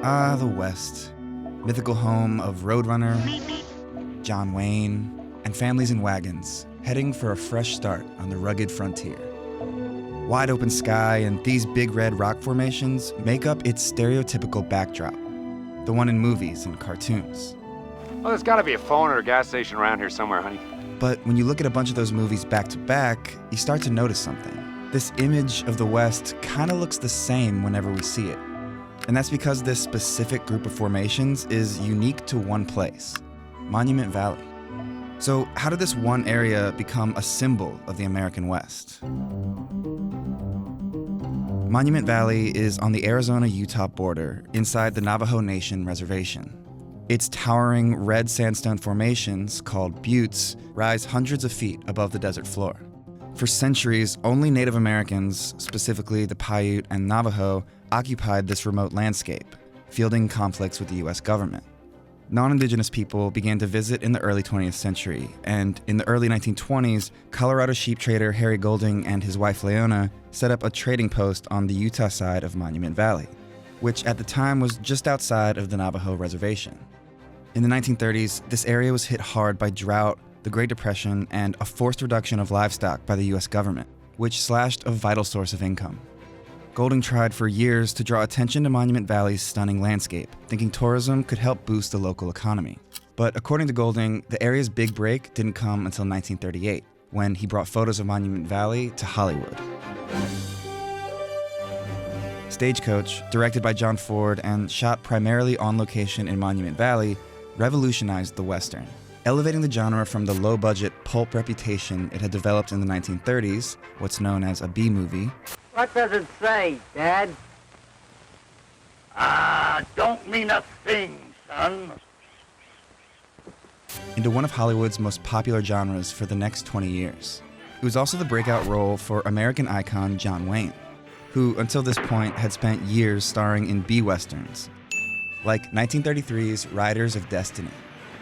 Ah, the West. Mythical home of Roadrunner, John Wayne, and families in wagons, heading for a fresh start on the rugged frontier. Wide open sky and these big red rock formations make up its stereotypical backdrop, the one in movies and cartoons. Well, there's gotta be a phone or a gas station around here somewhere, honey. But when you look at a bunch of those movies back to back, you start to notice something. This image of the West kind of looks the same whenever we see it. And that's because this specific group of formations is unique to one place, Monument Valley. So how did this one area become a symbol of the American West? Monument Valley is on the Arizona-Utah border inside the Navajo Nation Reservation. Its towering red sandstone formations, called buttes, rise hundreds of feet above the desert floor. For centuries, only Native Americans, specifically the Paiute and Navajo, occupied this remote landscape, fielding conflicts with the US government. Non-indigenous people began to visit in the early 20th century, and in the early 1920s, Colorado sheep trader Harry Golding and his wife Leona set up a trading post on the Utah side of Monument Valley, which at the time was just outside of the Navajo Reservation. In the 1930s, this area was hit hard by drought, the Great Depression, and a forced reduction of livestock by the US government, which slashed a vital source of income. Golding tried for years to draw attention to Monument Valley's stunning landscape, thinking tourism could help boost the local economy. But according to Golding, the area's big break didn't come until 1938, when he brought photos of Monument Valley to Hollywood. Stagecoach, directed by John Ford and shot primarily on location in Monument Valley, revolutionized the Western, elevating the genre from the low-budget pulp reputation it had developed in the 1930s, what's known as a B-movie. What does it say, Dad? Don't mean a thing, son. Into one of Hollywood's most popular genres for the next 20 years. It was also the breakout role for American icon John Wayne, who until this point had spent years starring in B-westerns, like 1933's Riders of Destiny.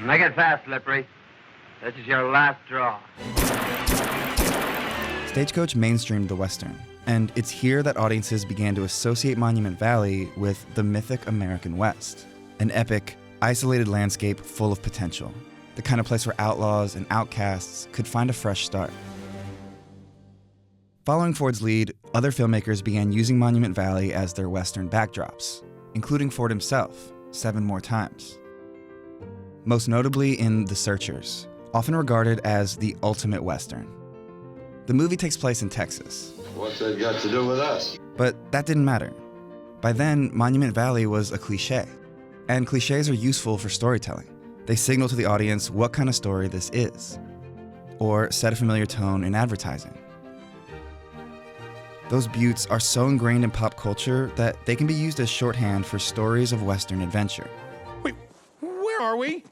Make it fast, Slippery. This is your last draw. Stagecoach mainstreamed the Western, and it's here that audiences began to associate Monument Valley with the mythic American West, an epic, isolated landscape full of potential, the kind of place where outlaws and outcasts could find a fresh start. Following Ford's lead, other filmmakers began using Monument Valley as their Western backdrops, including Ford himself, 7 more times. Most notably in The Searchers, often regarded as the ultimate Western. The movie takes place in Texas. What's that got to do with us? But that didn't matter. By then, Monument Valley was a cliche. And cliches are useful for storytelling. They signal to the audience what kind of story this is, or set a familiar tone in advertising. Those buttes are so ingrained in pop culture that they can be used as shorthand for stories of Western adventure. Wait, where are we?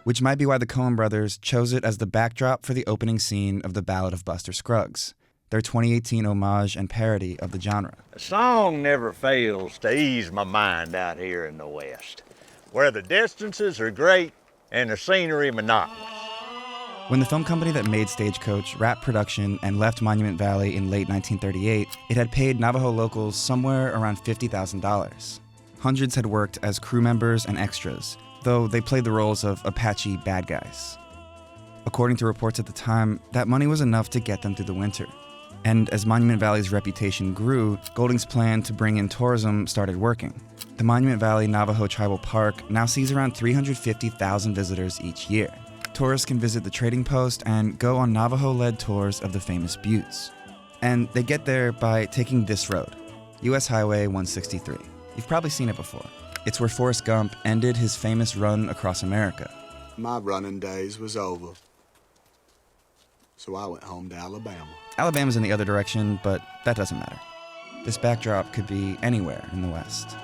Which might be why the Coen brothers chose it as the backdrop for the opening scene of The Ballad of Buster Scruggs, their 2018 homage and parody of the genre. A song never fails to ease my mind out here in the West, where the distances are great and the scenery monotonous. When the film company that made Stagecoach wrapped production and left Monument Valley in late 1938, it had paid Navajo locals somewhere around $50,000. Hundreds had worked as crew members and extras, though they played the roles of Apache bad guys. According to reports at the time, that money was enough to get them through the winter. And as Monument Valley's reputation grew, Golding's plan to bring in tourism started working. The Monument Valley Navajo Tribal Park now sees around 350,000 visitors each year. Tourists can visit the trading post and go on Navajo-led tours of the famous buttes. And they get there by taking this road, US Highway 163. You've probably seen it before. It's where Forrest Gump ended his famous run across America. My running days was over, so I went home to Alabama. Alabama's in the other direction, but that doesn't matter. This backdrop could be anywhere in the West.